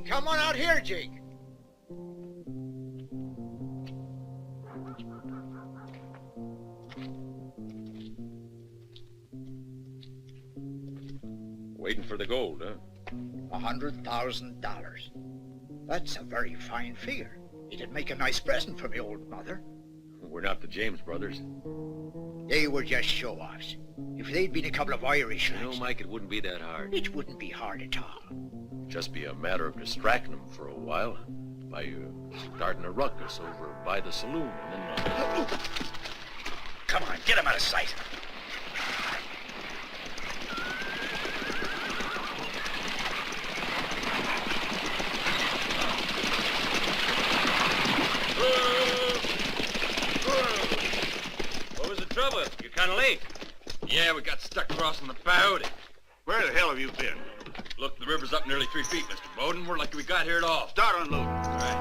Come on out here, Jake. Waiting for the gold, huh? $100,000. That's a very fine figure. It'd make a nice present for me old mother. We're not the James brothers. They were just show-offs. If they'd been a couple of Irish You know, lads, Mike, it wouldn't be that hard. it wouldn't be hard at all. Just be a matter of distracting them for a while by starting a ruckus over by the saloon and then... Come on, get him out of sight. What was the trouble? You're kind of late. Yeah, we got stuck crossing the bow. Where the hell have you been? Look, the river's up nearly 3 feet, Mr. Bowden. We're lucky we got here at all. Start unloading. All right.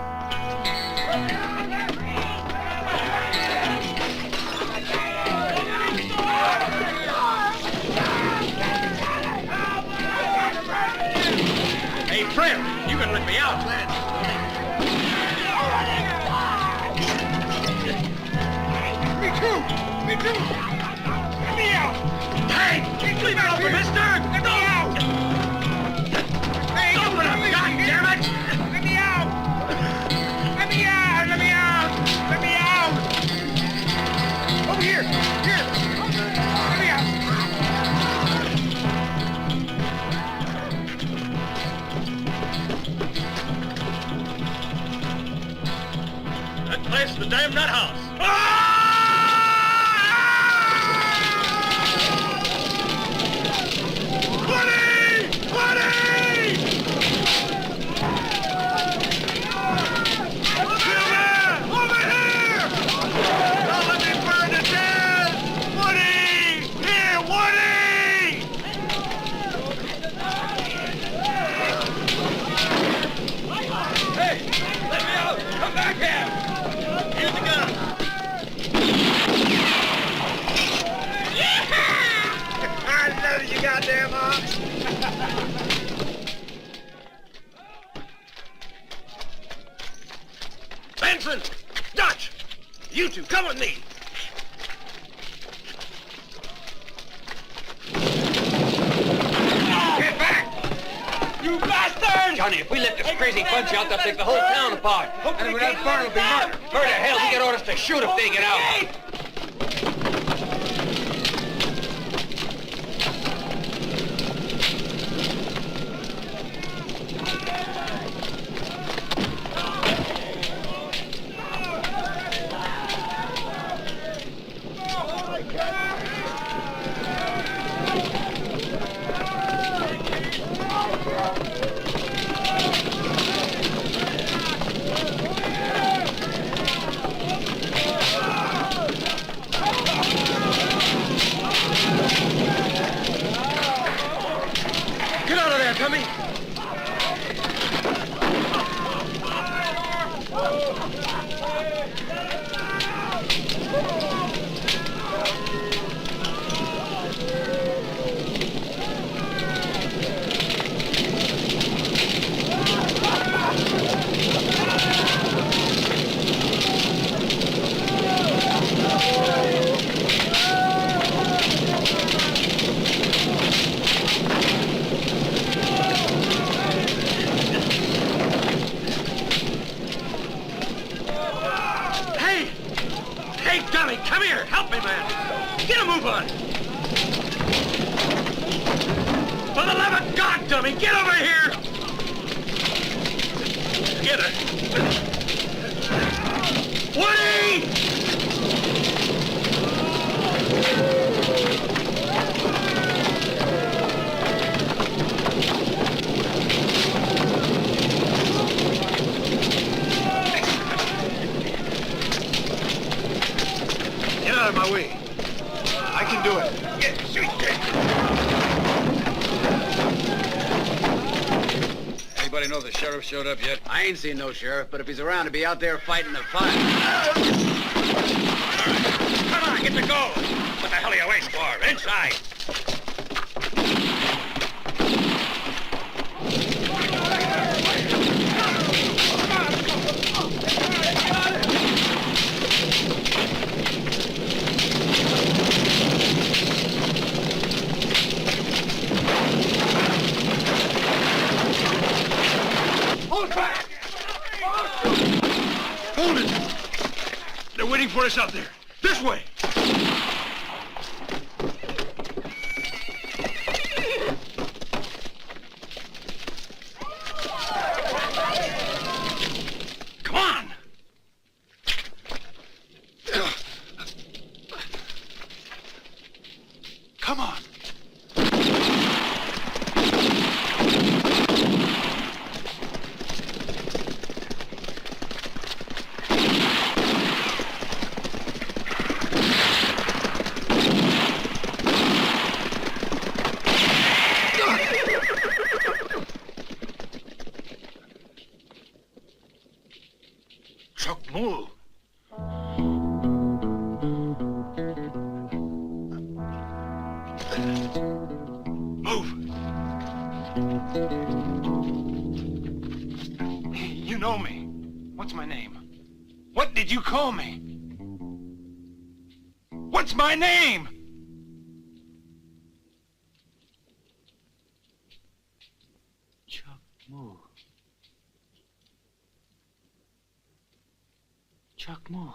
Hey, friend, you can let me out, man. Me too! Me too! Let me out! Hey, leave it open, mister! Let me out! Hey, Open up, goddammit! Let me out! Let me out! Let me out! Let me out! Over here! Here! Let me out! That place is the damn nut house. You goddamn ox! Benson! Dutch! You two, come with me! Get back! You bastard! Johnny, if we let this crazy bunch out, they'll take the whole town apart. And we're not far, it'll be murder. Murder, hell, we get orders to shoot if they get out. Get out of there, Tommy! Hey, Tommy, come here! Help me, man! Get a move on! For the love of God, Tommy, get over here! Get her! Woody! Get out of my way. I can do it. Anybody know if the sheriff showed up yet? I ain't seen no sheriff, but if he's around, he'll be out there fighting the fight. Come on, get the gold! What the hell are you waiting for? Inside! for us out there. This way. Come on. Come on. Move. Move. You know me. What's my name? What did you call me? What's my name? Chuck Moore. Chuck Moore.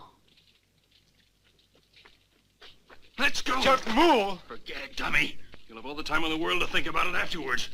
Let's go! Chuck Moore! Forget it, dummy. You'll have all the time in the world to think about it afterwards.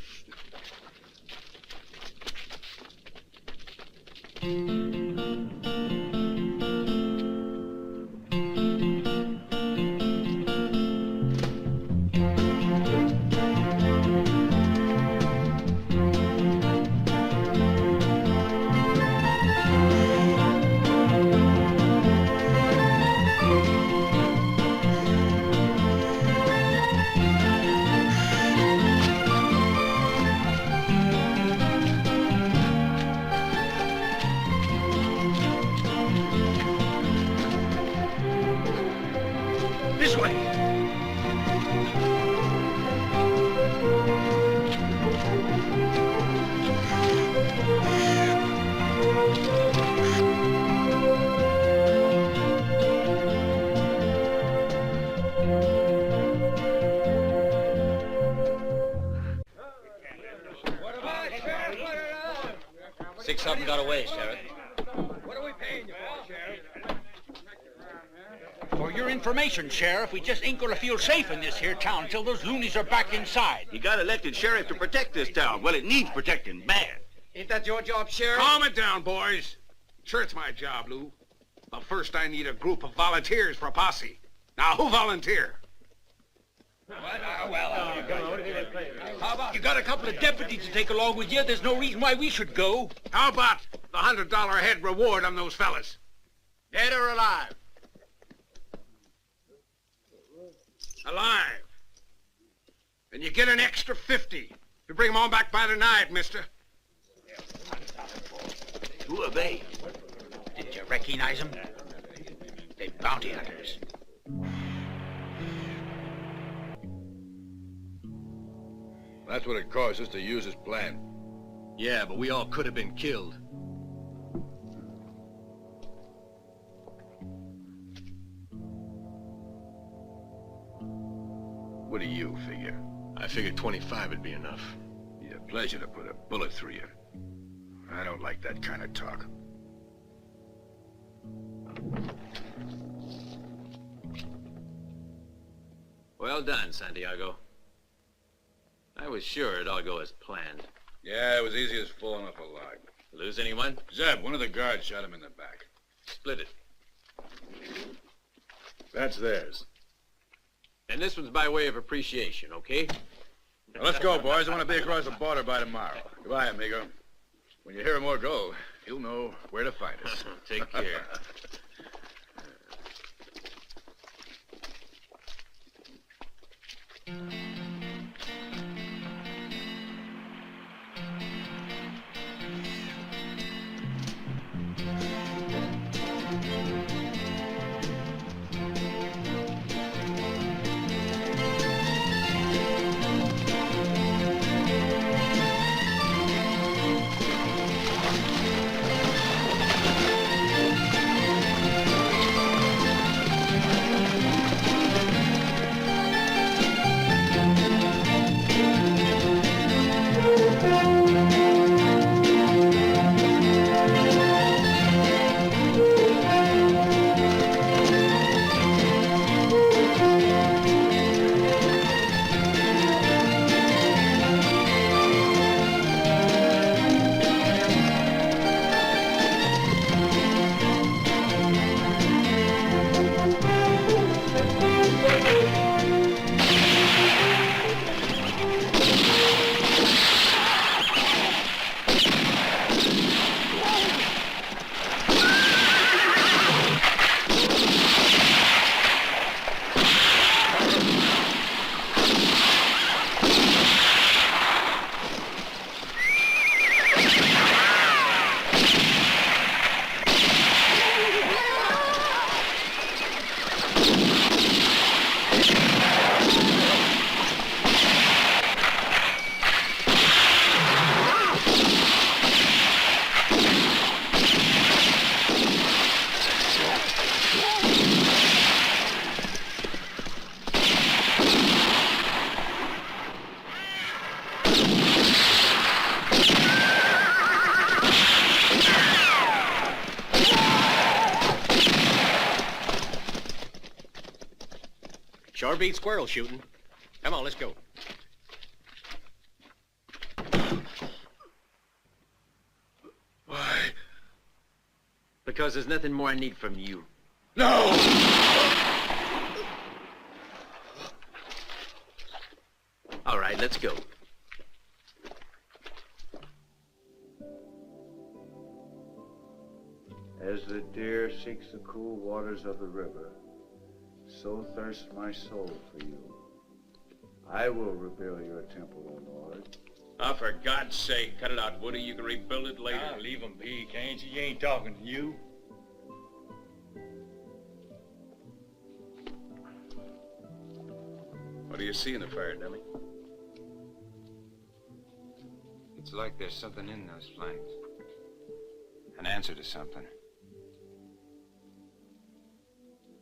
This way. Six of them got away, Sheriff. What are we paying you for, Sheriff? For your information, Sheriff, we just ain't gonna feel safe in this here town until those loonies are back inside. You got elected sheriff to protect this town. Well, it needs protecting bad. Ain't that your job, Sheriff? Calm it down, boys. Sure, it's my job, Lou. But first, I need a group of volunteers for a posse. Now, who volunteer? How about you got a couple of deputies to take along with you? There's no reason why we should go. How about the $100 a head reward on those fellas? Dead or alive? Alive. And you get an extra 50. You bring them on back by tonight, mister. Who are they? Did you recognize them? They're bounty hunters. That's what it cost us to use his plan. Yeah, but we all could have been killed. What do you figure? I figured 25 would be enough. Be a pleasure to put a bullet through you. I don't like that kind of talk. Well done, Santiago. I was sure it'd all go as planned. Yeah, it was easy as falling off a log. Lose anyone? Zeb, one of the guards shot him in the back. Split it. That's theirs. And this one's by way of appreciation, okay? Well, let's go, boys. I want to be across the border by tomorrow. Goodbye, amigo. When you hear more go, you'll know where to find us. Take care. Sure beats squirrel shooting. Come on, let's go. Why? Because there's nothing more I need from you. No! All right, let's go. As the deer seeks the cool waters of the river, so thirsts my soul for you. I will rebuild your temple, O Lord. Oh, for God's sake, cut it out, Woody. You can rebuild it later. Ah, leave him be, can't you? He ain't talking to you. What do you see in the fire, dummy? It's like there's something in those flames. An answer to something.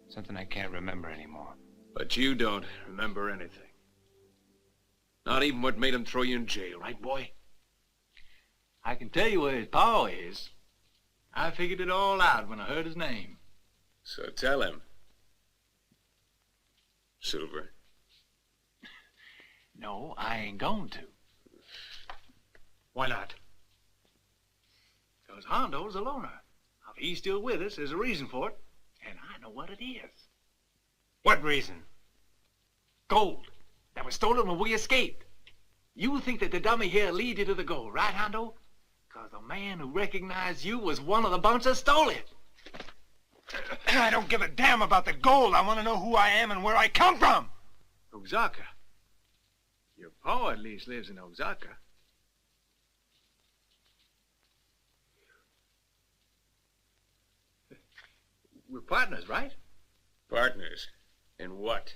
Something I can't remember anymore. But you don't remember anything. Not even what made him throw you in jail, right, boy? I can tell you where his paw is. I figured it all out when I heard his name. So tell him. Silver. No, I ain't going to. Why not? Because Hondo's a loner. Now, if he's still with us, there's a reason for it. And I know what it is. What reason? Gold. That was stolen when we escaped. You think that the dummy here lead you to the gold, right, Hondo? Because the man who recognized you was one of the bunch that stole it. I don't give a damn about the gold. I want to know who I am and where I come from. Oaxaca. Your pa at least lives in Oaxaca. We're partners, right? Partners. In what?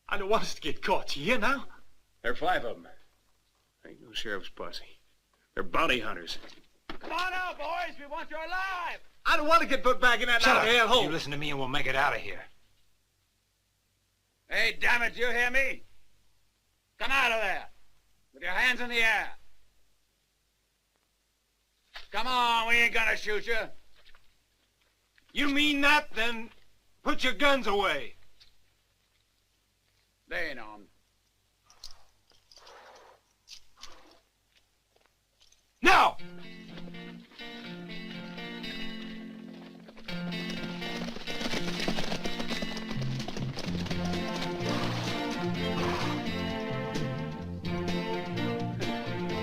I don't want us to get caught. You hear now? There are 5 of them. Ain't no sheriff's posse. They're bounty hunters. Come on out, boys. We want you alive. I don't want to get put back in that hell hole. You listen to me and we'll make it out of here. Hey, damn it, you hear me? Come out of there. With your hands in the air. Come on, we ain't gonna shoot you. You mean that? Then put your guns away. They ain't armed. Now!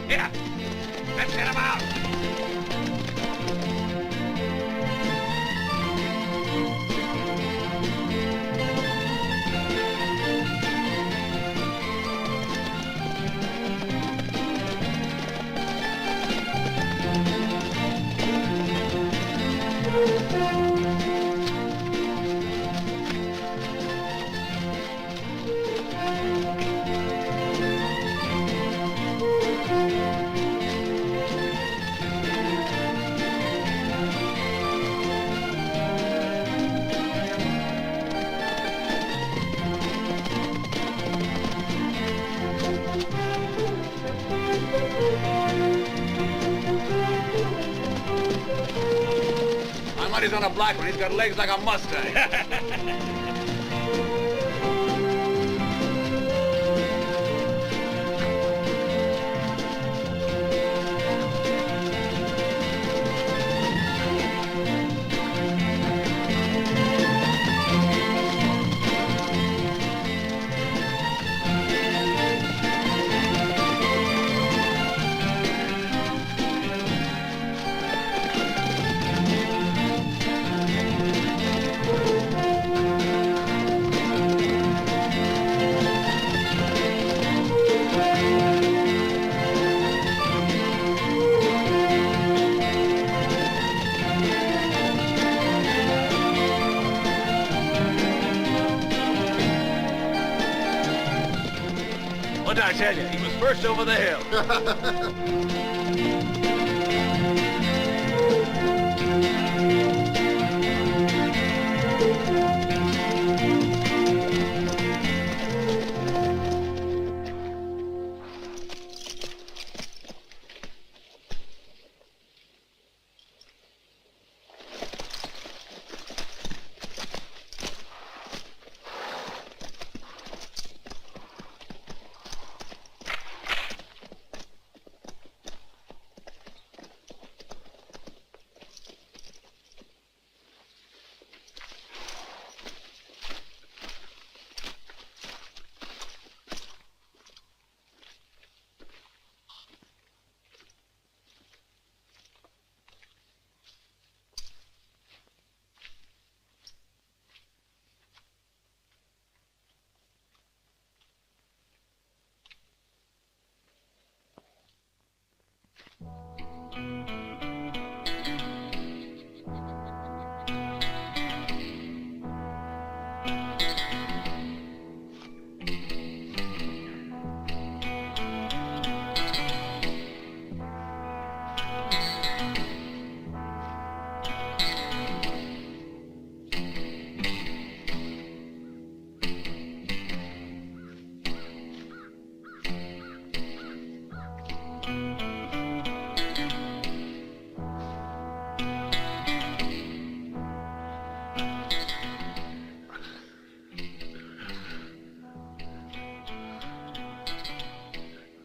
Here, let's get him out. He's on a black one. He's got legs like a Mustang. What did I tell you? He was first over the hill.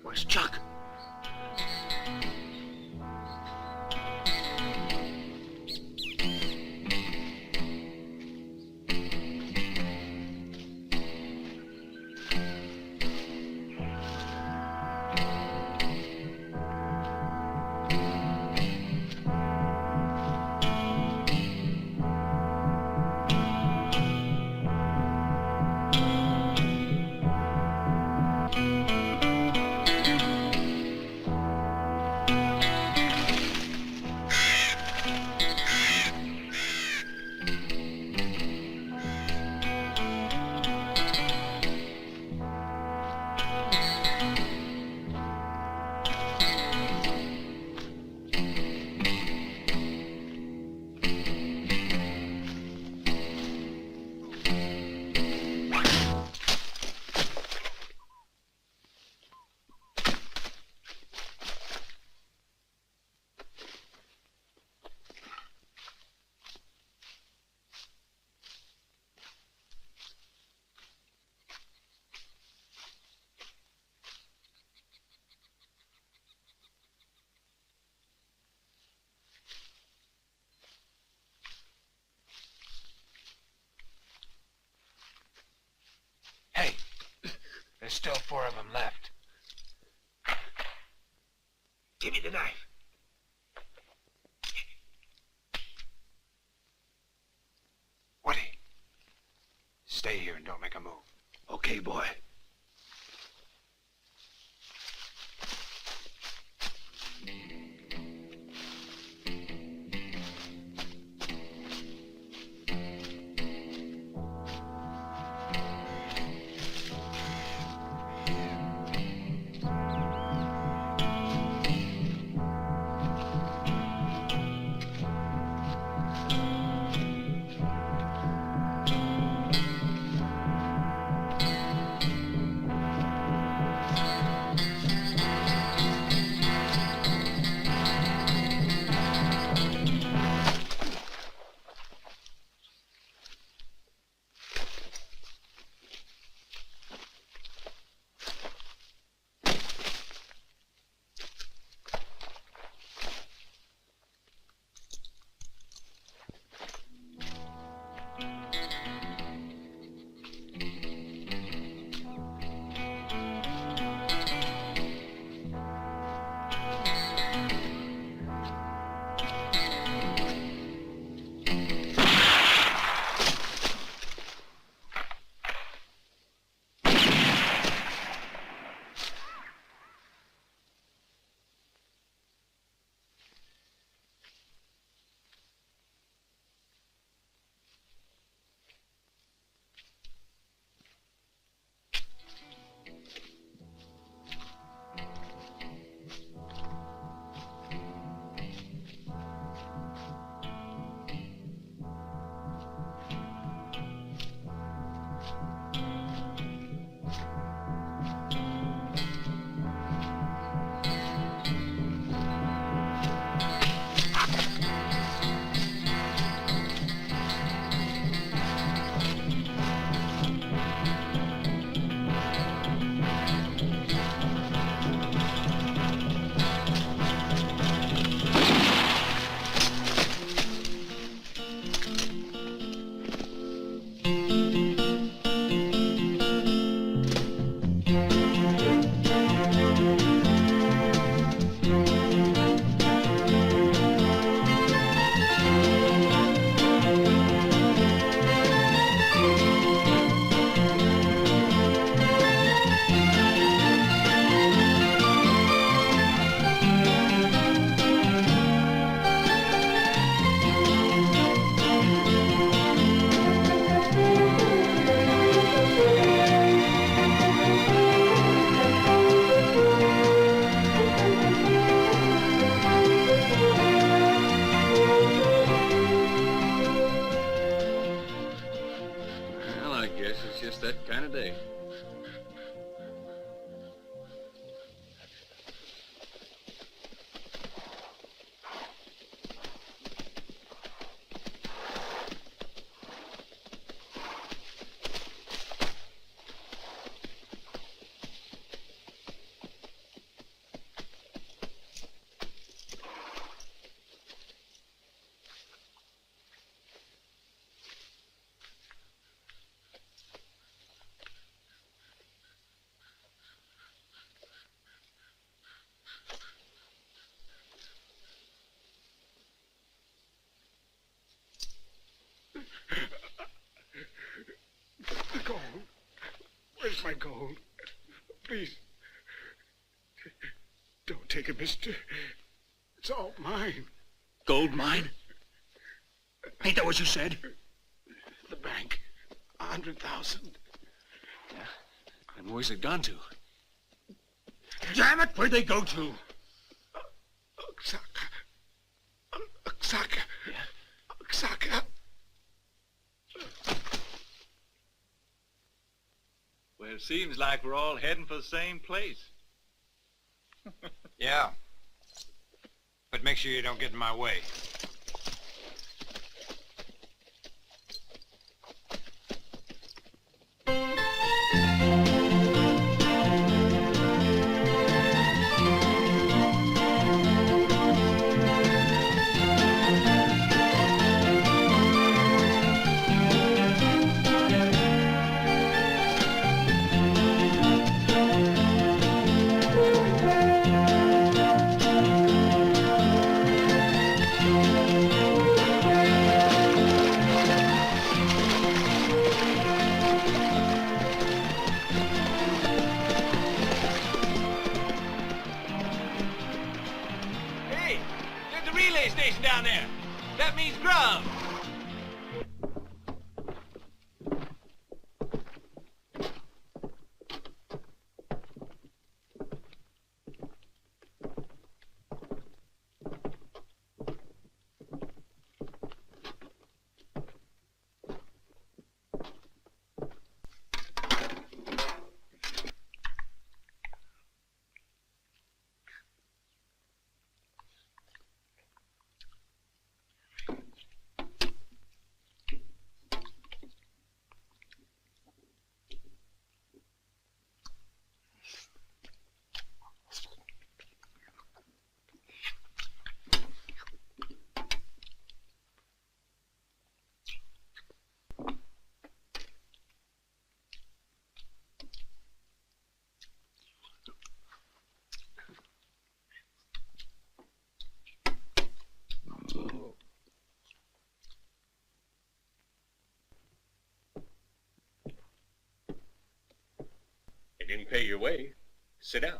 Where's Chuck? Hey, there's still 4 of them left. Give me the knife. Woody, stay here and don't make a move. Okay, boy. day. The gold. Where's my gold? Please. Don't take it, mister. It's all mine. Gold mine? Ain't that what you said? The bank. 100,000. And where's it gone to? Damn it, where'd they go to? Oaxaca. Oaxaca. Oaxaca. Well, it seems like we're all heading for the same place. Yeah. But make sure you don't get in my way. Hey, there's a relay station down there. That means grub. You didn't pay your way. Sit down.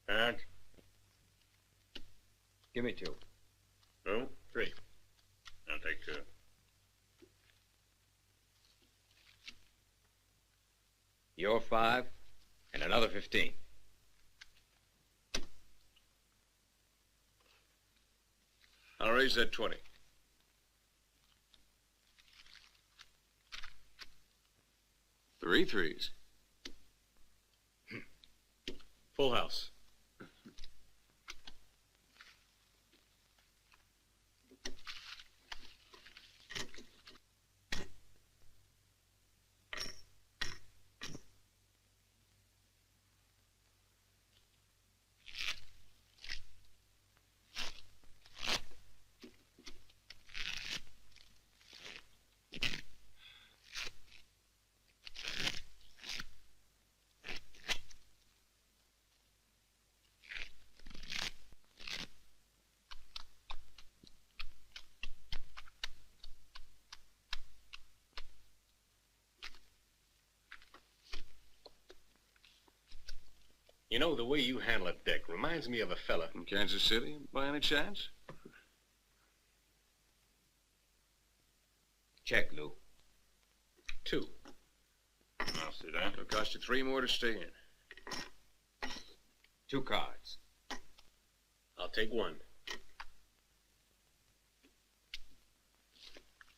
And Give me 2. no, 3. I'll take 2. Your 5, and another 15. I'll raise that 20. Three threes. Full house. You know, the way you handle it, Dick, reminds me of a fella. From Kansas City, by any chance? Check, Lou. 2. I'll sit down. It'll cost you 3 more to stay in. 2 cards. I'll take 1.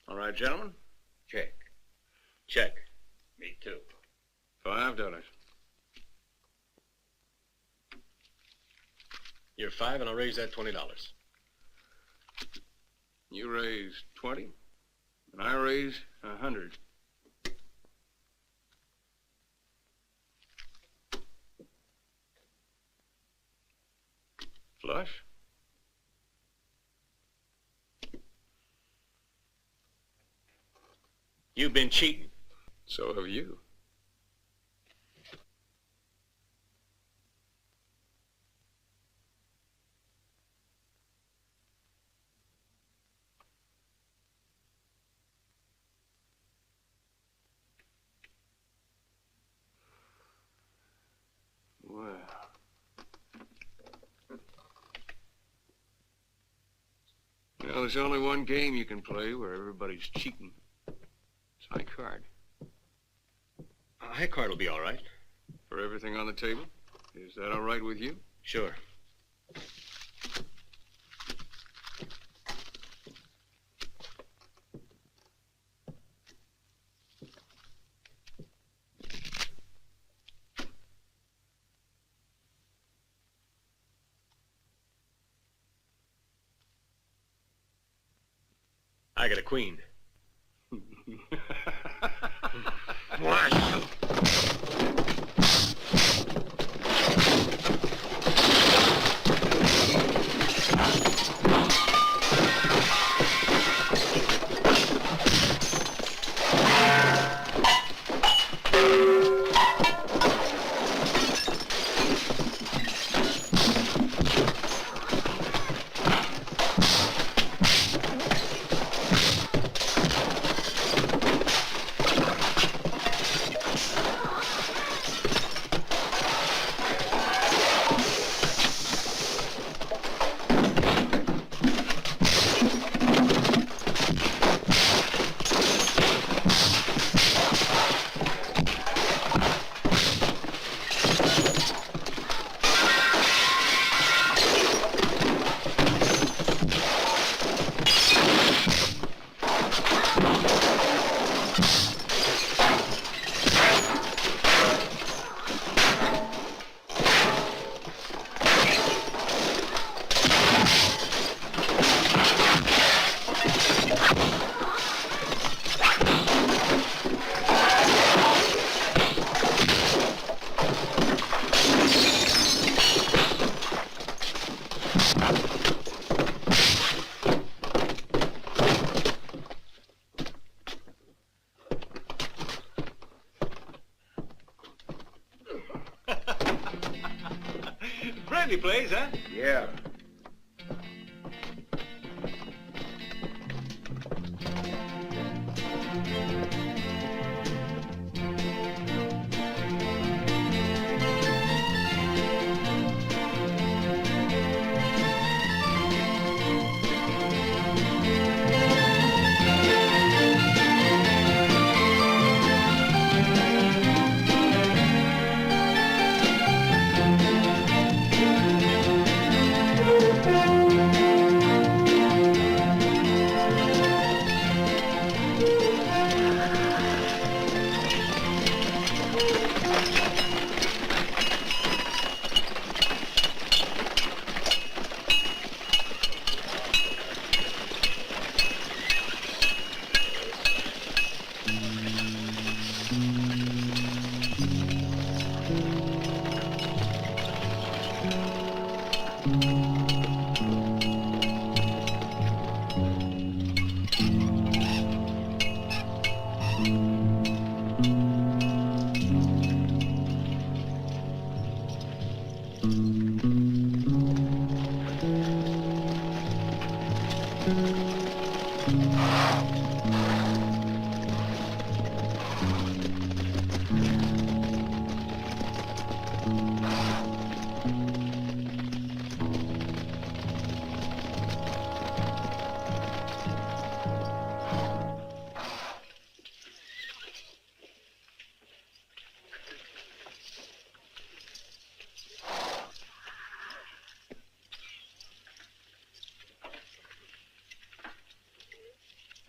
All right, gentlemen? Check. Check. Me too. $5. You're 5, and I'll raise that $20. You raise 20, and I raise 100. Flush? You've been cheating. So have you. Well. You know, there's only one game you can play where everybody's cheating. It's high card. A high card will be all right. For everything on the table? Is that all right with you? Sure. I got a queen. Friendly place, huh? Yeah.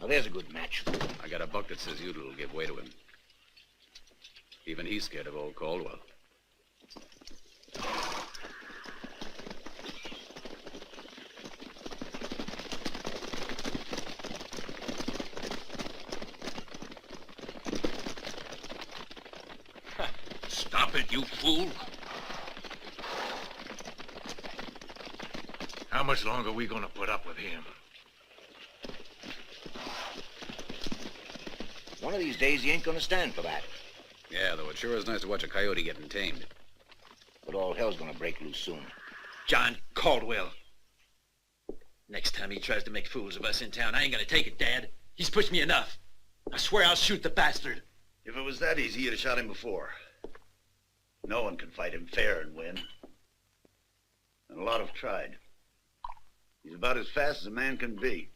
Well, there's a good match. I got a buck that says you'll give way to him. Even he's scared of old Caldwell. Stop it, you fool. How much longer are we gonna put up with him? One of these days, he ain't gonna stand for that. Yeah, though it sure is nice to watch a coyote getting tamed. But all hell's gonna break loose soon. John Caldwell. Next time he tries to make fools of us in town, I ain't gonna take it, Dad. He's pushed me enough. I swear I'll shoot the bastard. If it was that easy, you'd have shot him before. No one can fight him fair and win. And a lot have tried. He's about as fast as a man can be,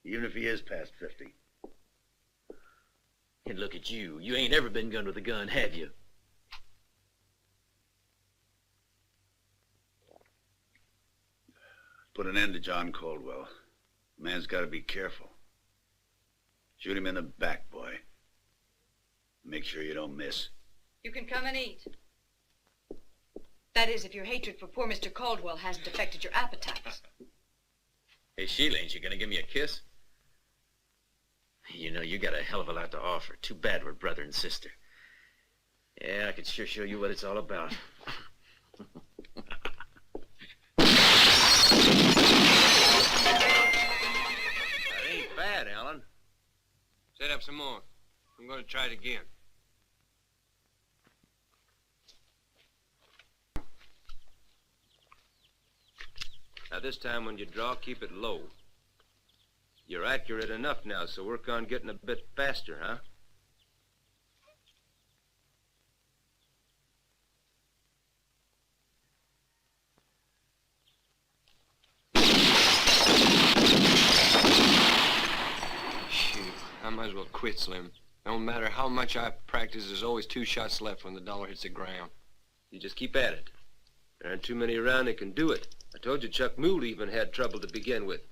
even if he is past 50. And look at you. You ain't ever been gunned with a gun, have you? Put an end to John Caldwell. The man's got to be careful. Shoot him in the back, boy. Make sure you don't miss. You can come and eat. That is, if your hatred for poor Mr. Caldwell hasn't affected your appetites. Hey, Sheila, ain't you gonna give me a kiss? You know, you got a hell of a lot to offer. Too bad we're brother and sister. Yeah, I could sure show you what it's all about. That ain't bad, Alan. Set up some more. I'm gonna try it again. Now this time when you draw, keep it low. You're accurate enough now, so work on getting a bit faster, huh? Shoot, I might as well quit, Slim. No matter how much I practice, there's always 2 shots left when the dollar hits the ground. You just keep at it. There aren't too many around that can do it. I told you Chuck Moole even had trouble to begin with.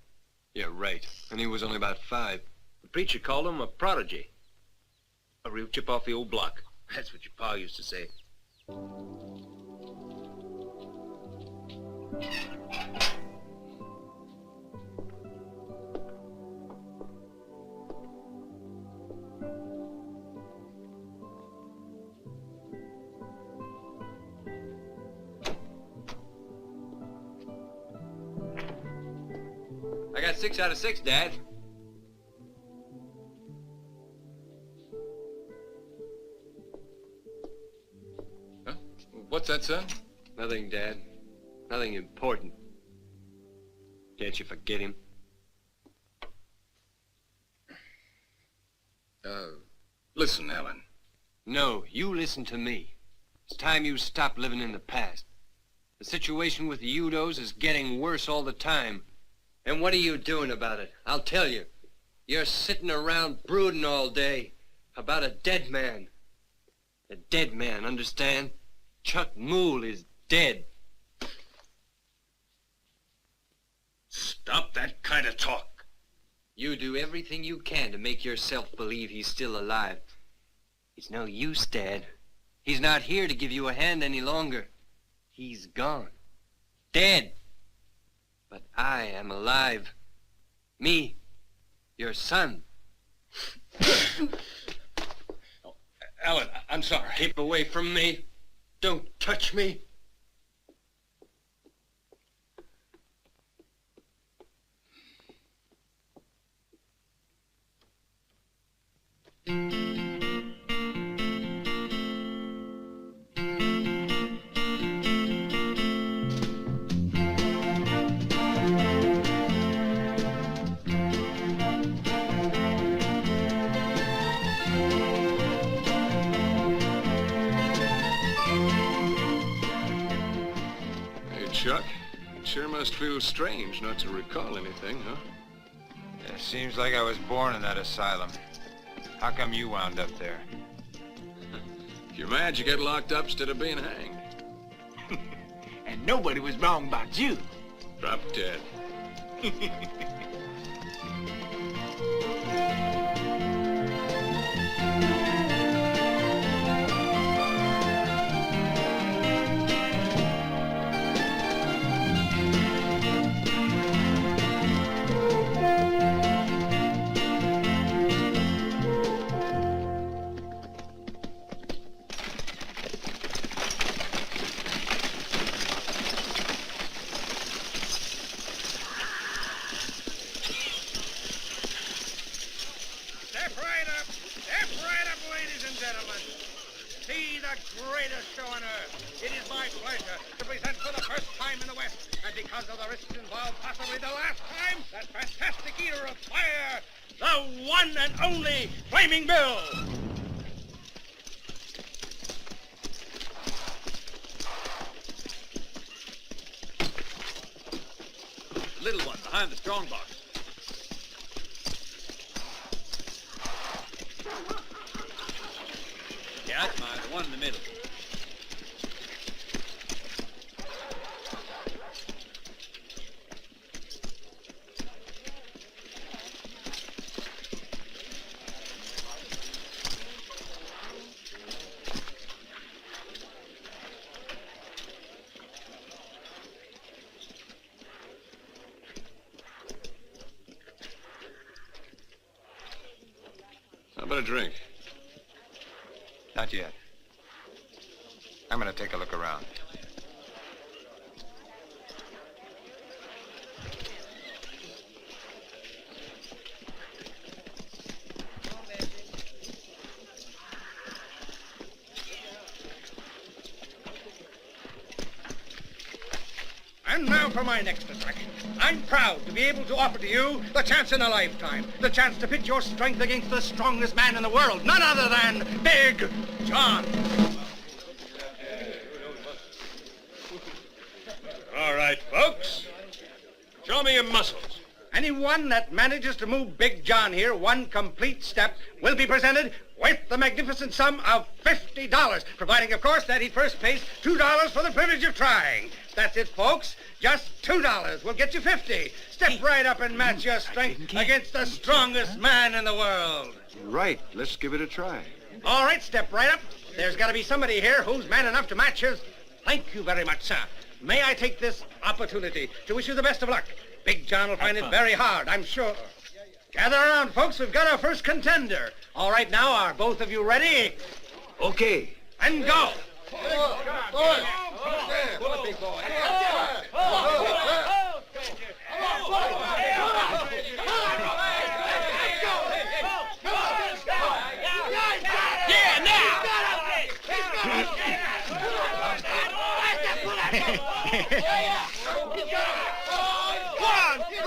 Yeah, right. And he was only about 5. The preacher called him a prodigy. A real chip off the old block. That's what your pa used to say. I got 6 out of 6, Dad. Huh? What's that, son? Nothing, Dad. Nothing important. Can't you forget him? Listen, Alan. No, you listen to me. It's time you stop living in the past. The situation with the Udos is getting worse all the time. And what are you doing about it? I'll tell you. You're sitting around brooding all day about a dead man. A dead man, understand? Chuck Moole is dead. Stop that kind of talk. You do everything you can to make yourself believe he's still alive. It's no use, Dad. He's not here to give you a hand any longer. He's gone. Dead. But I am alive. Me, your son. Oh, Alan, I'm sorry. Keep away from me. Don't touch me. Chuck, it sure must feel strange not to recall anything, huh? It seems like I was born in that asylum. How come you wound up there? If you're mad, you get locked up instead of being hanged. And nobody was wrong about you. Drop dead. see the greatest show on earth. It is my pleasure to present for the first time in the West, and because of the risks involved, possibly the last time, that fantastic eater of fire, the one and only Flaming Bill. The little one behind the strong box. Yeah, that's mine, the one in the middle. How about a drink? Not yet. I'm gonna take a look around. And now for my next attraction. I'm proud to be able to offer to you the chance in a lifetime, the chance to pit your strength against the strongest man in the world, none other than Big John. All right, folks. Show me your muscles. Anyone that manages to move Big John here one complete step will be presented with the magnificent sum of $50, providing, of course, that he first pays $2 for the privilege of trying. That's it, folks. Just $2 will get you 50. Step right up and match your strength against the strongest man in the world. Right. Let's give it a try. All right, step right up. There's got to be somebody here who's man enough to match his... Thank you very much, sir. May I take this opportunity to wish you the best of luck? Big John will find it very hard, I'm sure. Gather around, folks. We've got our first contender. All right, now, are both of you ready? Okay. And go. Go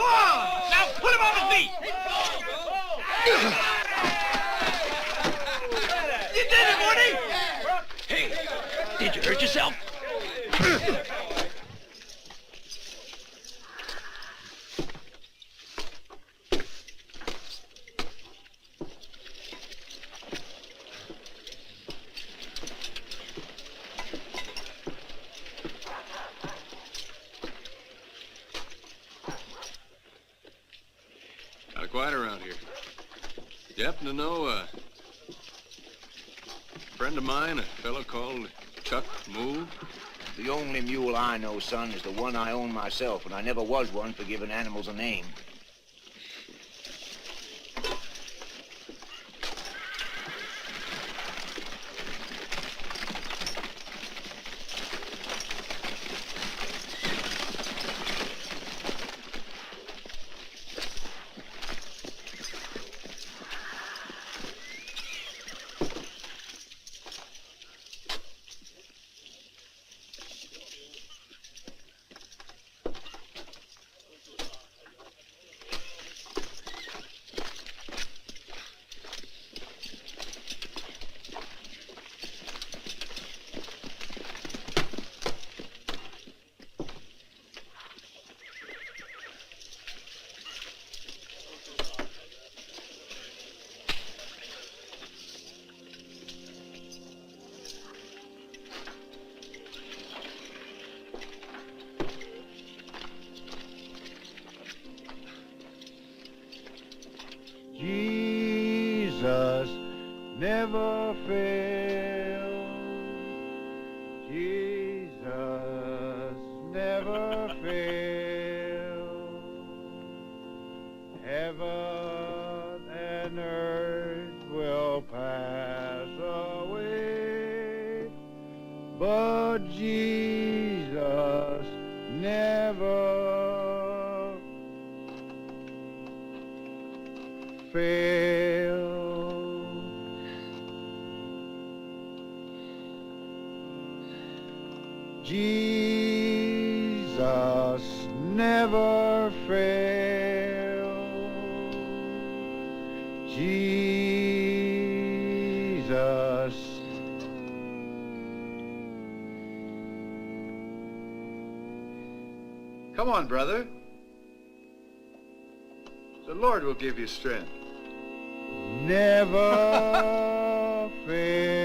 on! Now put him on his feet! You did it, Woody! Hey, did you hurt yourself? Quiet around here. You happen to know a friend of mine, a fellow called Chuck Move? The only mule I know, son, is the one I own myself, and I never was one for giving animals a name. Jesus never fails. Jesus never fails. Heaven and earth will pass away, but Jesus never fails. Jesus never fail. Jesus. Come on, brother. The Lord will give you strength. Never fail.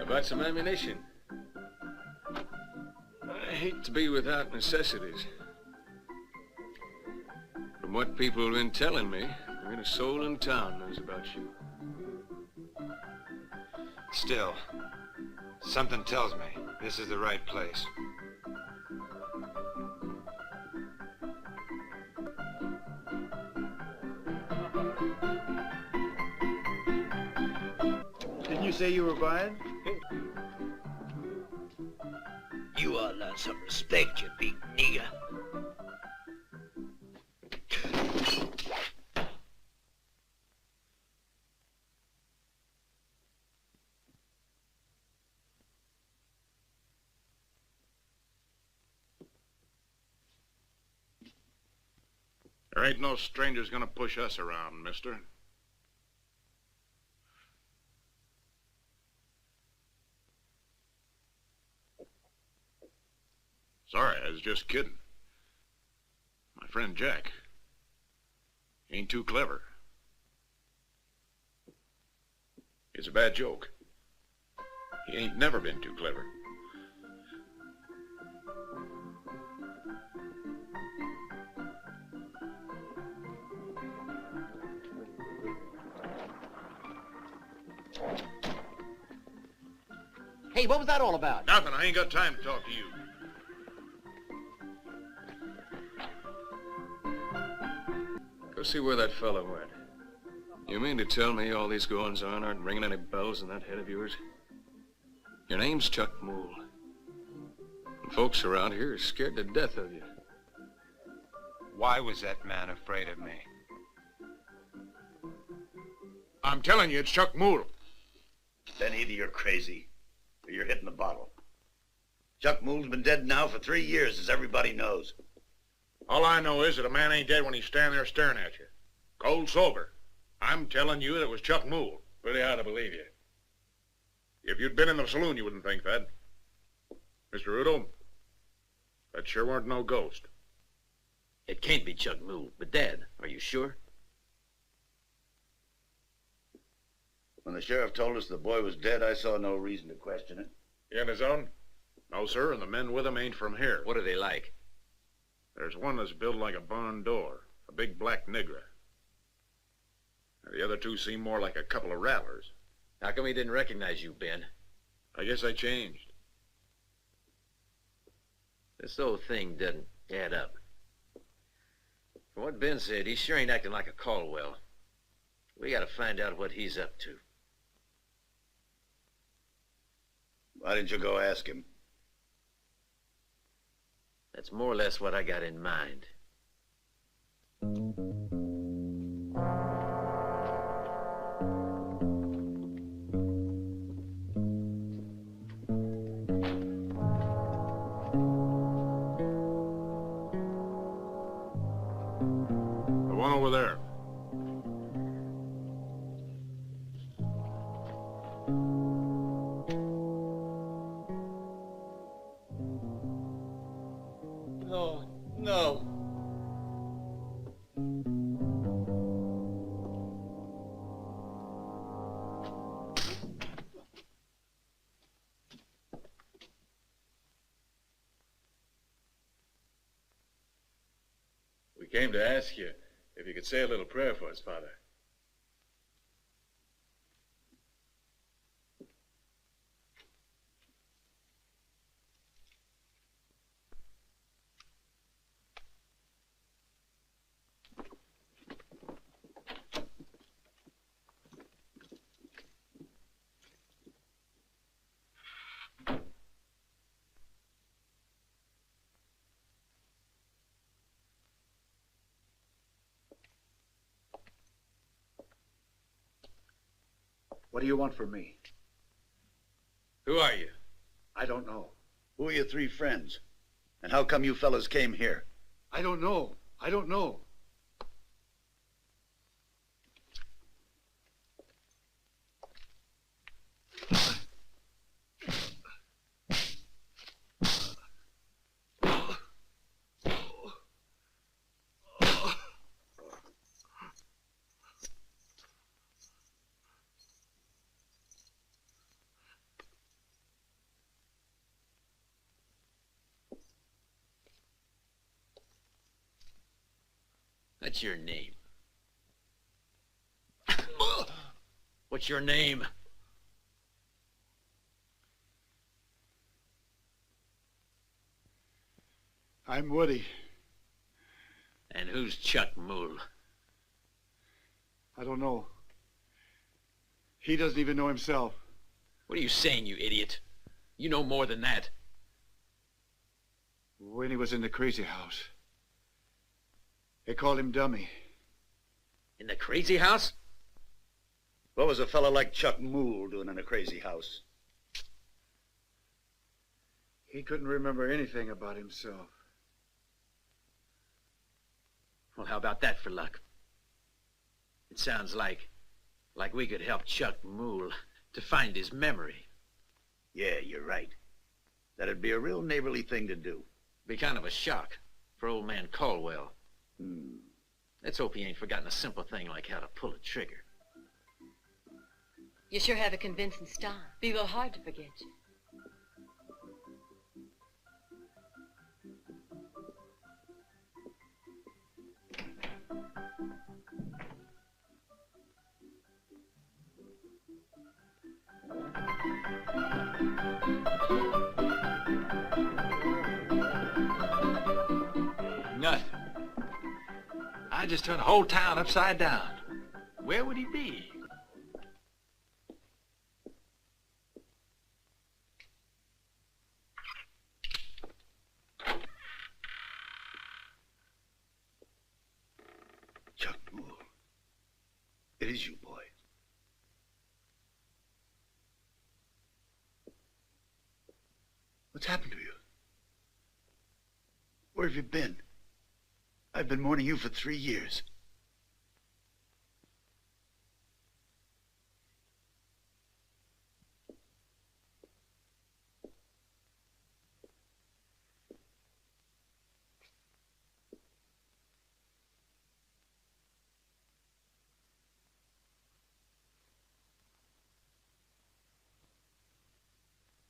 About some ammunition. I hate to be without necessities. From what people have been telling me, there ain't a soul in town knows about you. Still, something tells me this is the right place. Didn't you say you were buying? You ought to learn some respect, you big nigger. There ain't no strangers gonna push us around, mister. Sorry, I was just kidding. My friend Jack. He ain't too clever. It's a bad joke. He ain't never been too clever. Hey, what was that all about? Nothing. I ain't got time to talk to you. Go see where that fellow went. You mean to tell me all these goings-on aren't ringing any bells in that head of yours? Your name's Chuck Moole. And folks around here are scared to death of you. Why was that man afraid of me? I'm telling you, it's Chuck Moole. Then either you're crazy or you're hitting the bottle. Chuck Moole's been dead now for 3 years, as everybody knows. All I know is that a man ain't dead when he's standing there staring at you. Cold sober. I'm telling you that it was Chuck Moole. Pretty hard to believe you. If you'd been in the saloon, you wouldn't think that. Mr. Udo, that sure weren't no ghost. It can't be Chuck Moole, but Dad, are you sure? When the sheriff told us the boy was dead, I saw no reason to question it. He on his own? No, sir, and the men with him ain't from here. What are they like? There's one that's built like a barn door, a big black nigger. And the other two seem more like a couple of rattlers. How come he didn't recognize you, Ben? I guess I changed. This whole thing doesn't add up. From what Ben said, he sure ain't acting like a Caldwell. We gotta find out what he's up to. Why didn't you go ask him? That's more or less what I got in mind. The one over there. No. We came to ask you if you could say a little prayer for us, Father. What do you want from me? Who are you? I don't know. Who are your three friends? And how come you fellas came here? I don't know. I don't know. What's your name? What's your name? I'm Woody. And who's Chuck Moole? I don't know. He doesn't even know himself. What are you saying, you idiot? You know more than that. When he was in the crazy house, they called him Dummy. In the crazy house? What was a fellow like Chuck Moole doing in a crazy house? He couldn't remember anything about himself. Well, how about that for luck? It sounds like we could help Chuck Moole to find his memory. Yeah, you're right. That'd be a real neighborly thing to do. Be kind of a shock for old man Caldwell. Let's hope he ain't forgotten a simple thing like how to pull a trigger. You sure have a convincing style. Be real hard to forget you. Nothing. I just turned the whole town upside down. Where would he be? Chuck Moole. It is you, boy. What's happened to you? Where have you been? I've been mourning you for 3 years.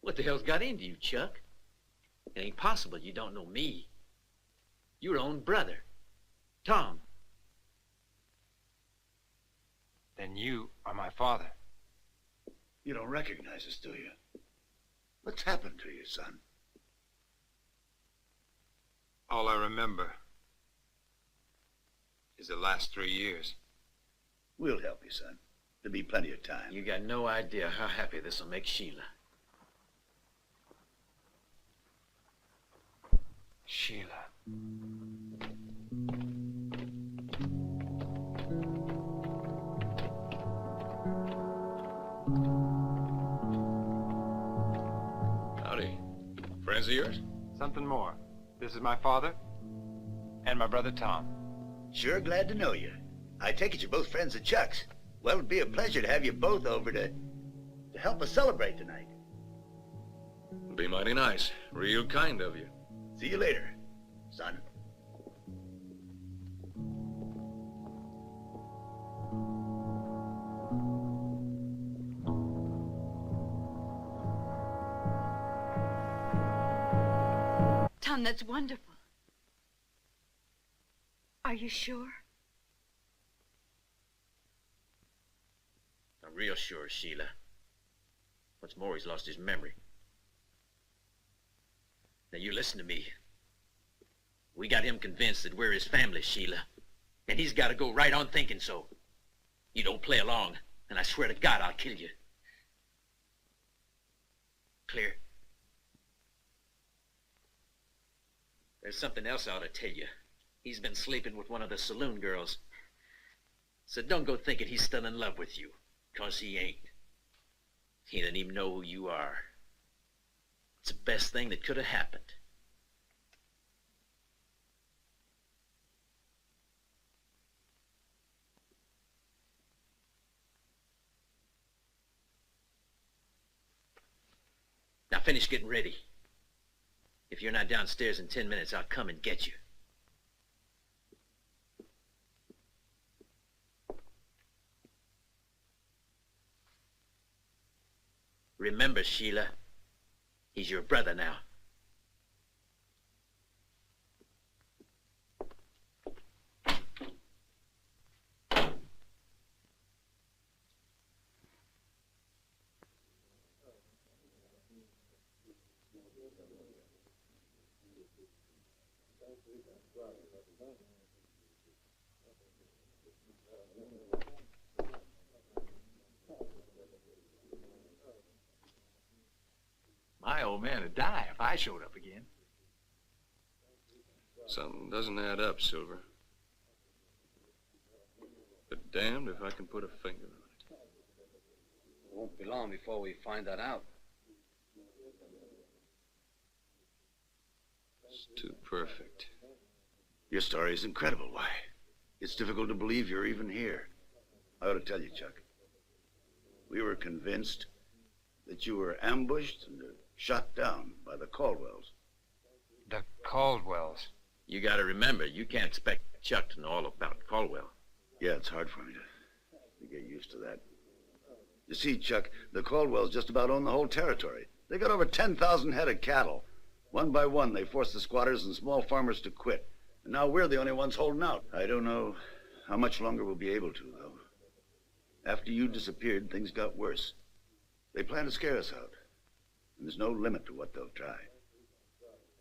What the hell's got into you, Chuck? It ain't possible you don't know me. Your own brother, Tom. Then you are my father. You don't recognize us, do you? What's happened to you, son? All I remember is the last 3 years. We'll help you, son. There'll be plenty of time. You got no idea how happy this'll make Sheila. Sheila. Howdy. Friends of yours? Something more. This is my father and my brother Tom. Sure glad to know you. I take it you're both friends of Chuck's. Well, it'd be a pleasure to have you both over to help us celebrate tonight. It'll be mighty nice. Real kind of you. See you later, son. Tom, that's wonderful. Are you sure? I'm real sure, Sheila. What's more, he's lost his memory. Now, you listen to me. We got him convinced that we're his family, Sheila. And he's got to go right on thinking so. You don't play along, and I swear to God I'll kill you. Clear? There's something else I ought to tell you. He's been sleeping with one of the saloon girls. So don't go thinking he's still in love with you, 'cause he ain't. He doesn't even know who you are. It's the best thing that could have happened. Now finish getting ready. If you're not downstairs in 10 minutes, I'll come and get you. Remember, Sheila, he's your brother now. My old man would die if I showed up again. Something doesn't add up, Silver. But damned if I can put a finger on it. It won't be long before we find that out. It's too perfect. Your story is incredible. Why? It's difficult to believe you're even here. I ought to tell you, Chuck. We were convinced that you were ambushed and shot down by the Caldwells. The Caldwells? You gotta remember, you can't expect Chuck to know all about Caldwell. Yeah, it's hard for me to get used to that. You see, Chuck, the Caldwells just about own the whole territory. They got over 10,000 head of cattle. One by one, they forced the squatters and small farmers to quit. And now we're the only ones holding out. I don't know how much longer we'll be able to, though. After you disappeared, things got worse. They plan to scare us out. And there's no limit to what they'll try.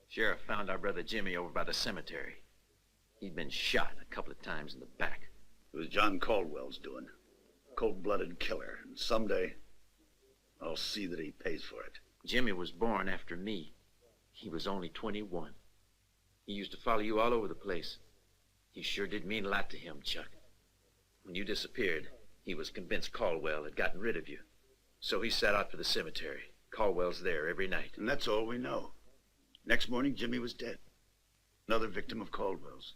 Sheriff found our brother Jimmy over by the cemetery. He'd been shot a couple of times in the back. It was John Caldwell's doing. Cold-blooded killer. And someday, I'll see that he pays for it. Jimmy was born after me. He was only 21. He used to follow you all over the place. You sure did mean a lot to him, Chuck. When you disappeared, he was convinced Caldwell had gotten rid of you. So he set out for the cemetery. Caldwell's there every night. And that's all we know. Next morning, Jimmy was dead. Another victim of Caldwell's.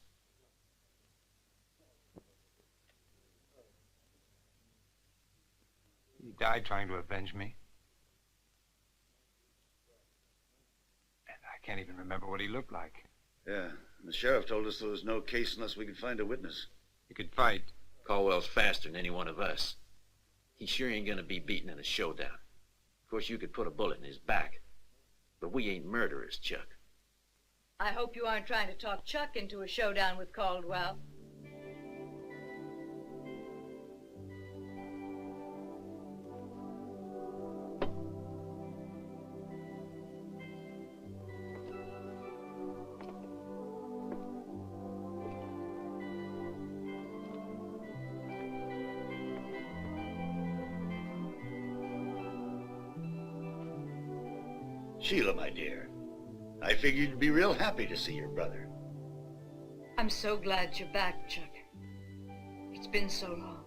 He died trying to avenge me. And I can't even remember what he looked like. Yeah, and the sheriff told us there was no case unless we could find a witness. He could fight. Caldwell's faster than any one of us. He sure ain't gonna be beaten in a showdown. Of course, you could put a bullet in his back. But we ain't murderers, Chuck. I hope you aren't trying to talk Chuck into a showdown with Caldwell. Sheila, my dear, I figured you'd be real happy to see your brother. I'm so glad you're back, Chuck. It's been so long.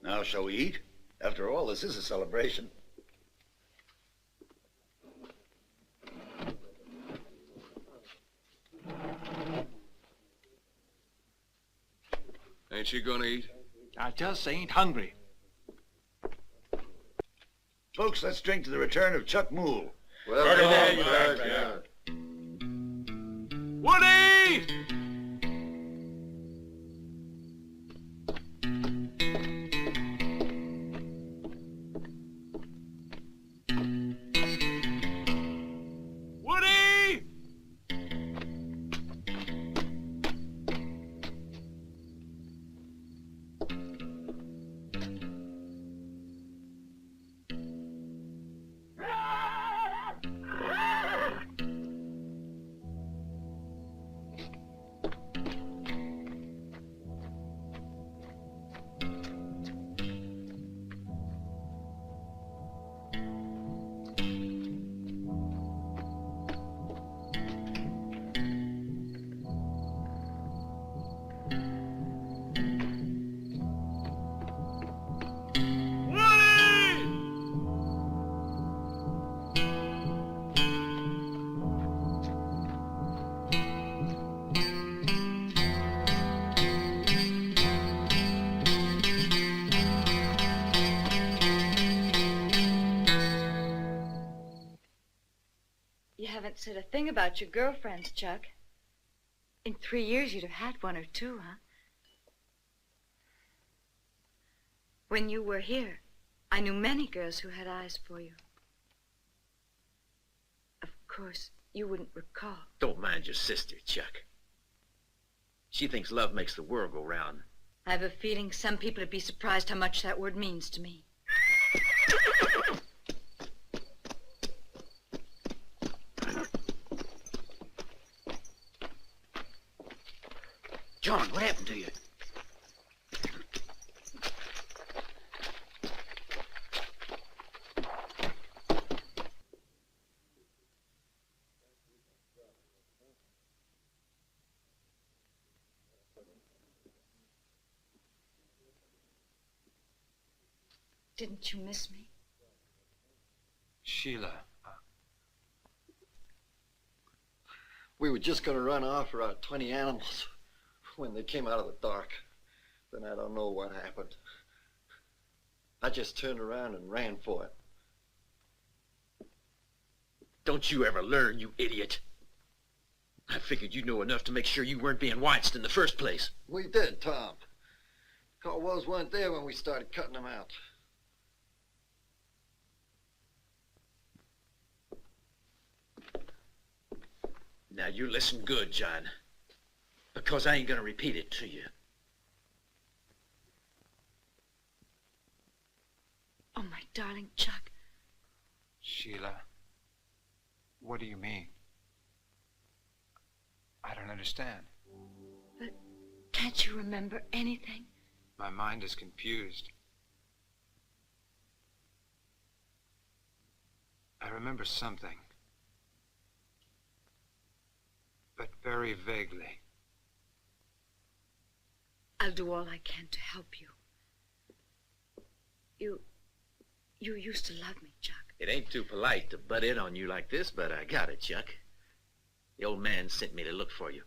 Now, shall we eat? After all, this is a celebration. Ain't you gonna eat? I just ain't hungry. Folks, let's drink to the return of Chuck Moole. Welcome back. Woody! Woody! haven't said a thing about your girlfriends, Chuck. In 3 years, you'd have had one or two, huh? When you were here, I knew many girls who had eyes for you. Of course, you wouldn't recall. Don't mind your sister, Chuck. She thinks love makes the world go round. I have a feeling some people would be surprised how much that word means to me. John, what happened to you? Didn't you miss me? Sheila. We were just going to run after our 20 animals when they came out of the dark. Then I don't know what happened. I just turned around and ran for it. Don't you ever learn, you idiot. I figured you knew enough to make sure you weren't being watched in the first place. We did, Tom. Caldwells weren't there when we started cutting them out. Now you listen good, John, because I ain't gonna repeat it to you. Oh, my darling Chuck. Sheila, what do you mean? I don't understand. But can't you remember anything? My mind is confused. I remember something, but very vaguely. I'll do all I can to help you. You used to love me, Chuck. It ain't too polite to butt in on you like this, but I got it, Chuck. The old man sent me to look for you.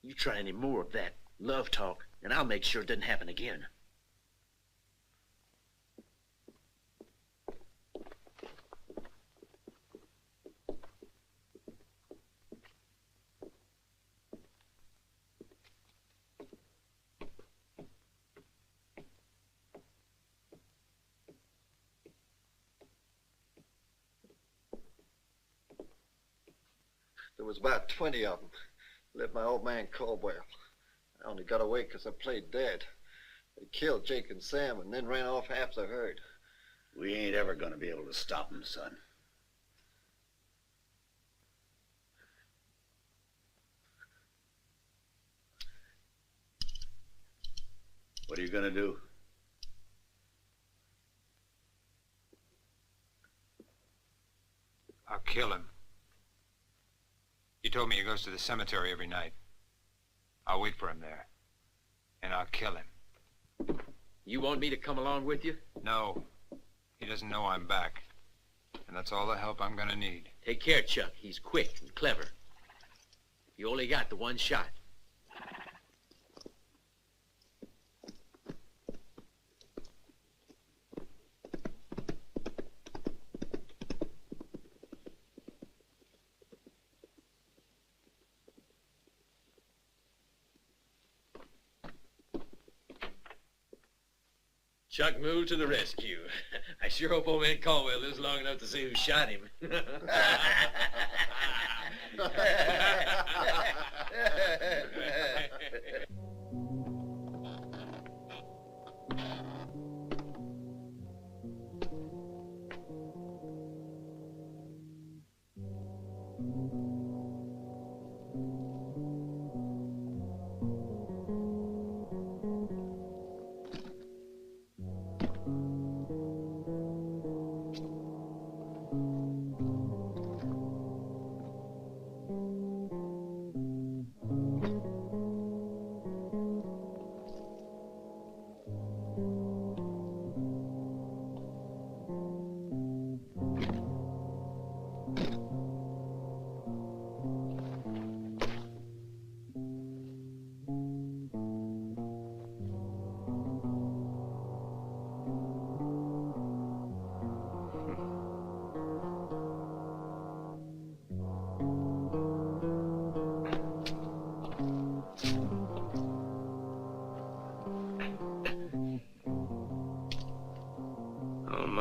You try any more of that love talk, and I'll make sure it doesn't happen again. There was about 20 of them. Led my old man Caldwell. I only got away because I played dead. They killed Jake and Sam and then ran off half the herd. We ain't ever gonna be able to stop them, son. What are you gonna do? I'll kill him. He told me he goes to the cemetery every night. I'll wait for him there. And I'll kill him. You want me to come along with you? No. He doesn't know I'm back. And that's all the help I'm gonna need. Take care, Chuck. He's quick and clever. You only got the one shot. Chuck moved to the rescue. I sure hope old man Caldwell lives long enough to see who shot him.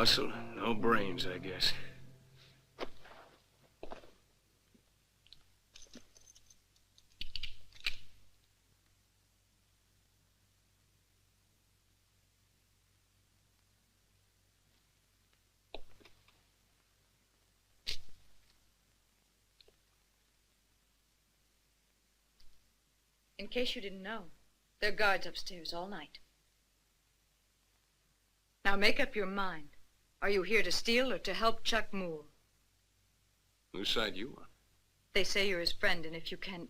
Muscle, no brains, I guess. In case you didn't know, there are guards upstairs all night. Now make up your mind. Are you here to steal or to help Chuck Moore? Whose side you on? They say you're his friend, and if you can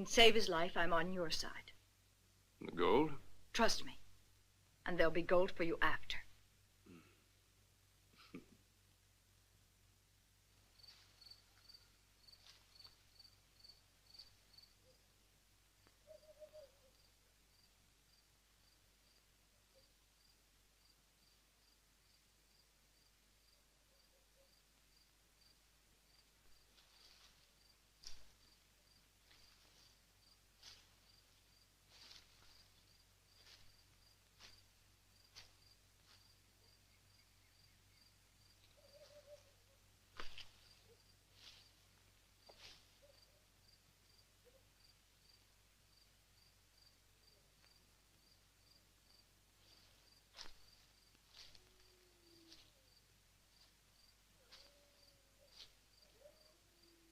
save his life, I'm on your side. The gold? Trust me. And there'll be gold for you after.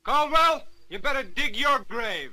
Caldwell, you better dig your grave.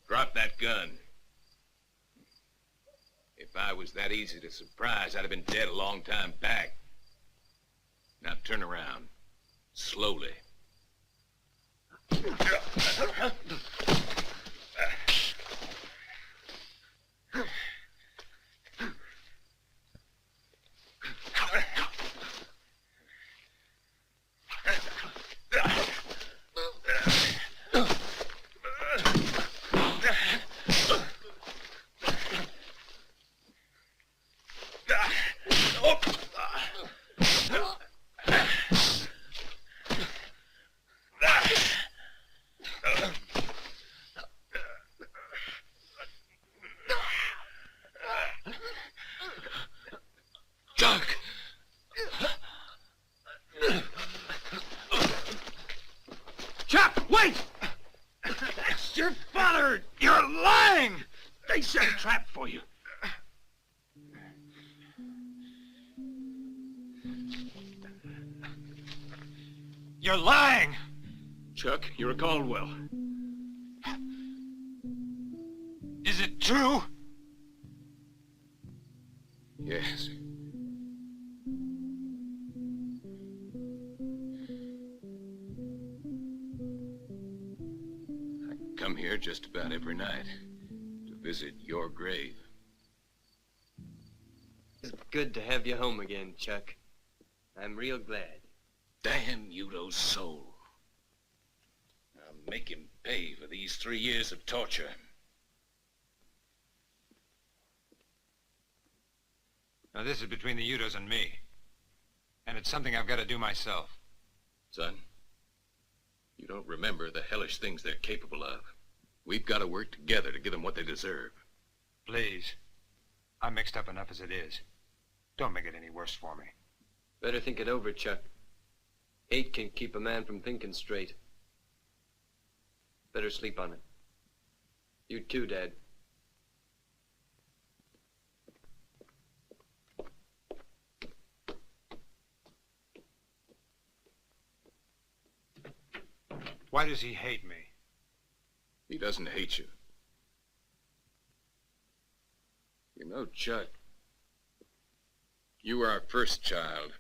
Drop that gun. If I was that easy to surprise, I'd have been dead a long time back. Now turn around. Slowly. Chuck, wait! That's your father! You're lying! They set a trap for you. You're lying! Chuck, you're a Caldwell. Is it true? Yes. I come here just about every night to visit your grave. It's good to have you home again, Chuck. I'm real glad. Damn Udo's soul. I'll make him pay for these 3 years of torture. Now, this is between the Udos and me. And it's something I've got to do myself. Son, You don't remember the hellish things they're capable of. We've got to work together to give them what they deserve. Please. I'm mixed up enough as it is. Don't make it any worse for me. Better think it over, Chuck. Hate can keep a man from thinking straight. Better sleep on it. You too, Dad. Why does he hate me? He doesn't hate you. You know, Chuck, you were our first child.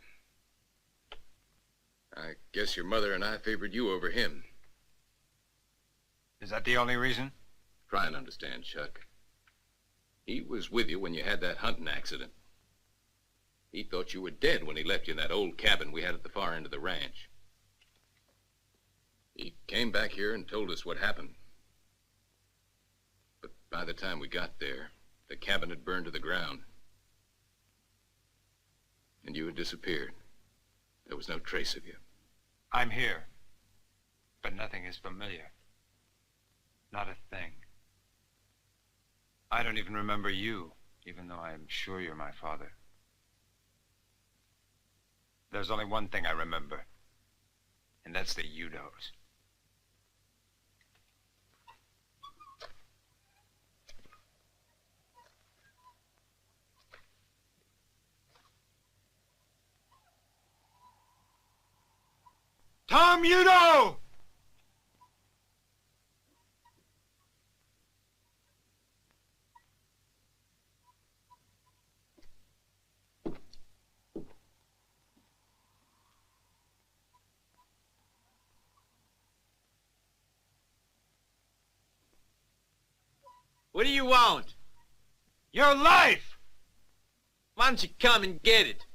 I guess your mother and I favored you over him. Is that the only reason? Try and understand, Chuck. He was with you when you had that hunting accident. He thought you were dead when he left you in that old cabin we had at the far end of the ranch. He came back here and told us what happened. But by the time we got there, the cabin had burned to the ground. And you had disappeared. There was no trace of you. I'm here. But nothing is familiar. Not a thing. I don't even remember you, even though I'm sure you're my father. There's only one thing I remember, and that's the Udos. Tom Udo! What do you want? Your life! Why don't you come and get it?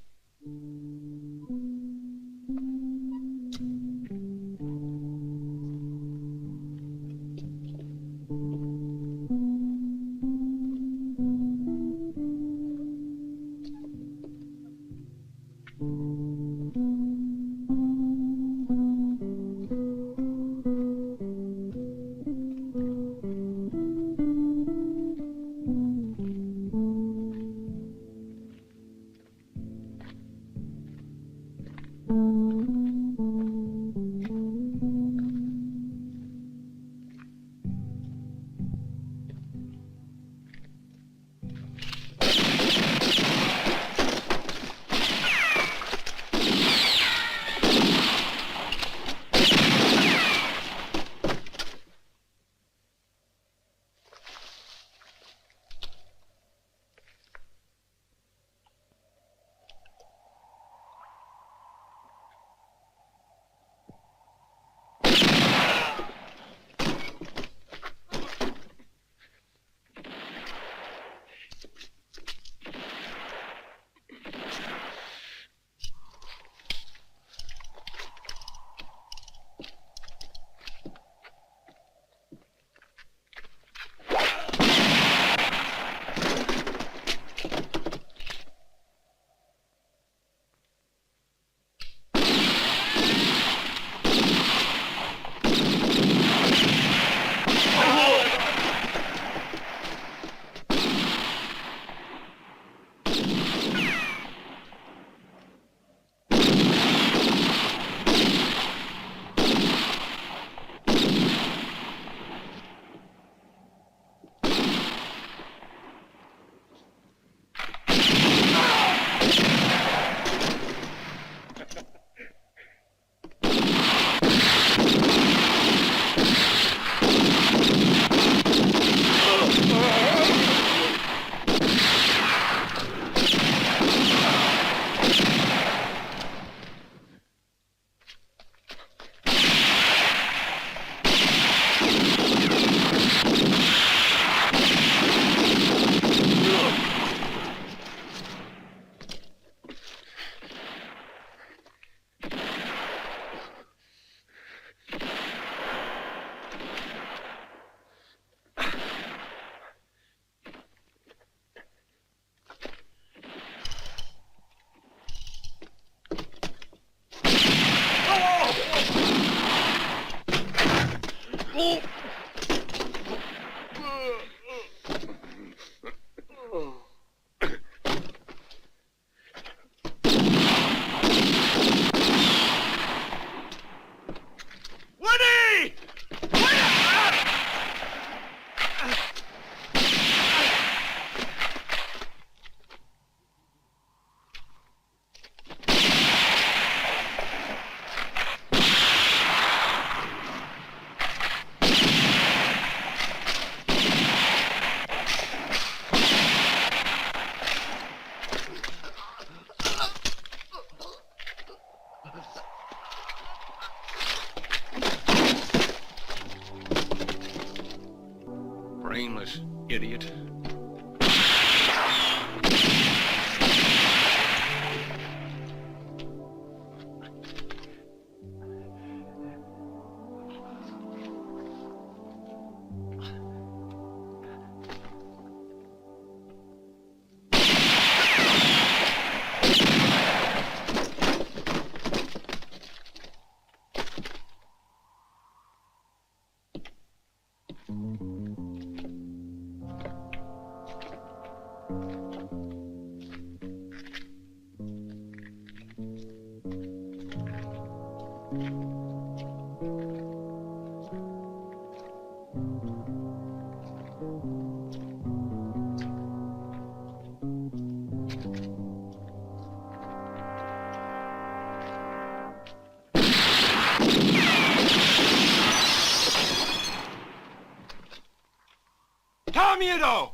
Muto!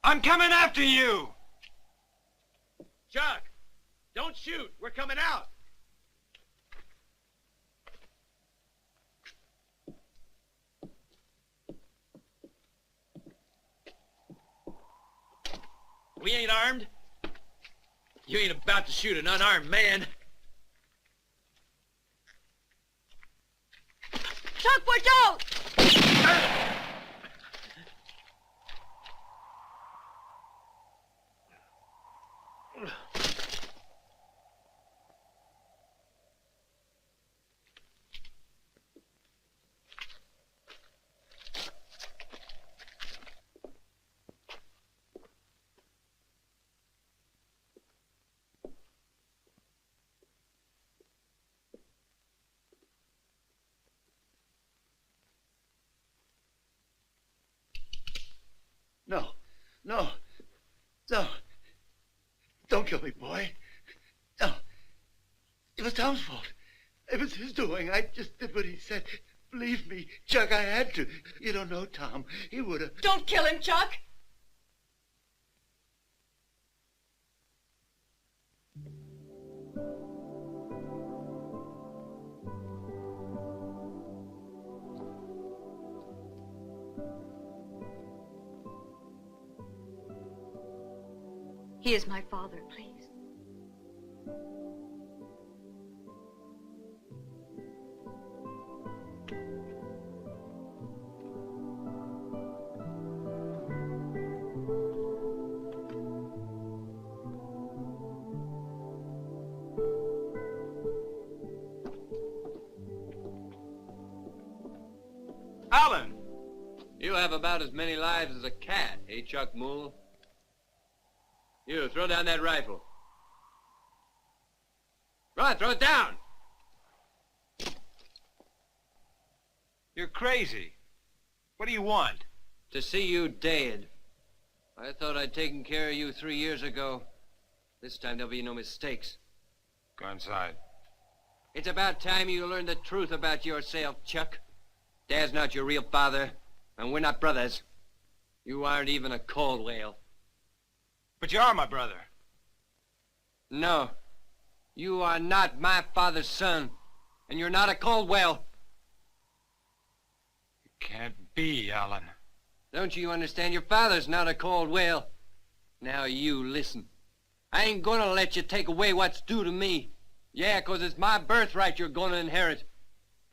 I'm coming after you! Chuck! Don't shoot! We're coming out! We ain't armed. You ain't about to shoot an unarmed man. Chuck, watch out! No. No. No. Don't kill me, boy. No. It was Tom's fault. It was his doing. I just did what he said. Believe me, Chuck, I had to. You don't know Tom. He would have... Don't kill him, Chuck! He is my father, please. Alan! You have about as many lives as a cat, eh, Chuck Moole? You, throw down that rifle. Right, throw it down! You're crazy. What do you want? To see you dead. I thought I'd taken care of you 3 years ago. This time there'll be no mistakes. Go inside. It's about time you learned the truth about yourself, Chuck. Dad's not your real father, and we're not brothers. You aren't even a Caldwell. But you are my brother. No. You are not my father's son, and you're not a Caldwell. It can't be, Alan. Don't you understand? Your father's not a Caldwell. Now you listen. I ain't gonna let you take away what's due to me. Yeah, 'cause it's my birthright you're gonna inherit.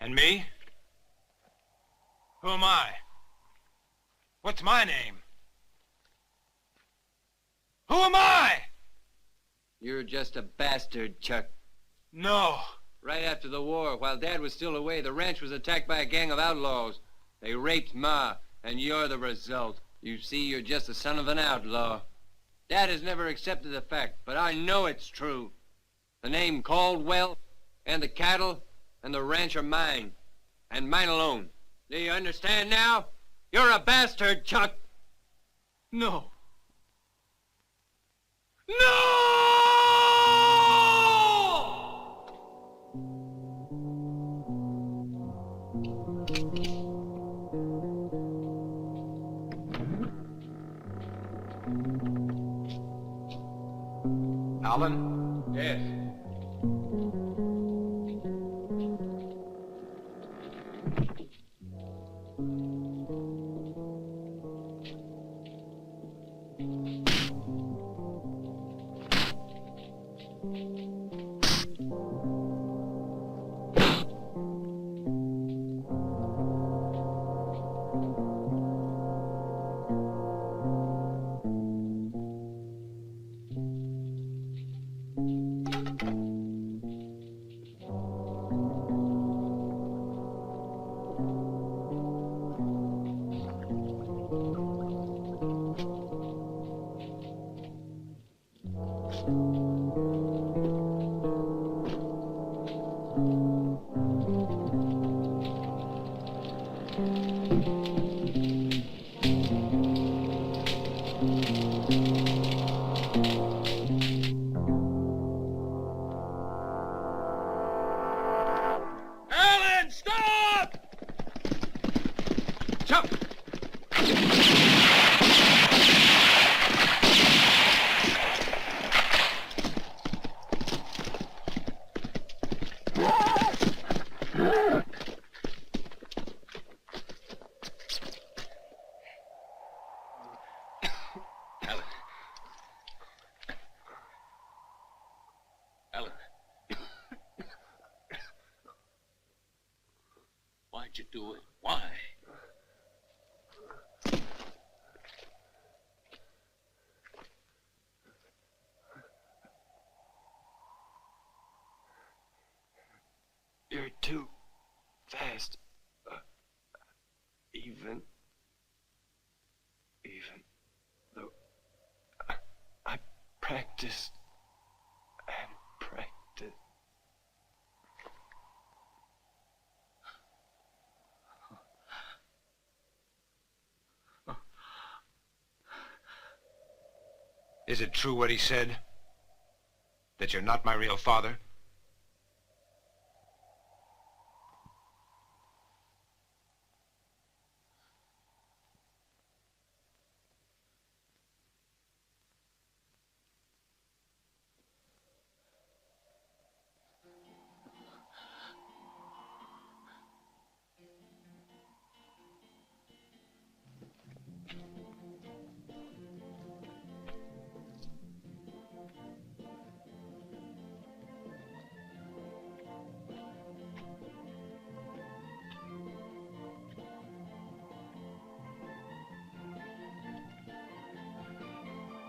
And me? Who am I? What's my name? Who am I? You're just a bastard, Chuck. No. Right after the war, while Dad was still away, the ranch was attacked by a gang of outlaws. They raped Ma, and you're the result. You see, you're just the son of an outlaw. Dad has never accepted the fact, but I know it's true. The name Caldwell, and the cattle, and the ranch are mine, and mine alone. Do you understand now? You're a bastard, Chuck. No. Alan? Yes. Why'd you do it? Why? You're too fast. Even though I practiced and practiced. Is it true what he said? That you're not my real father?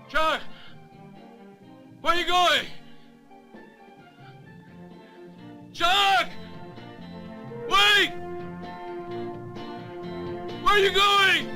Chuck! Where are you going? Chuck! Wait! Where are you going?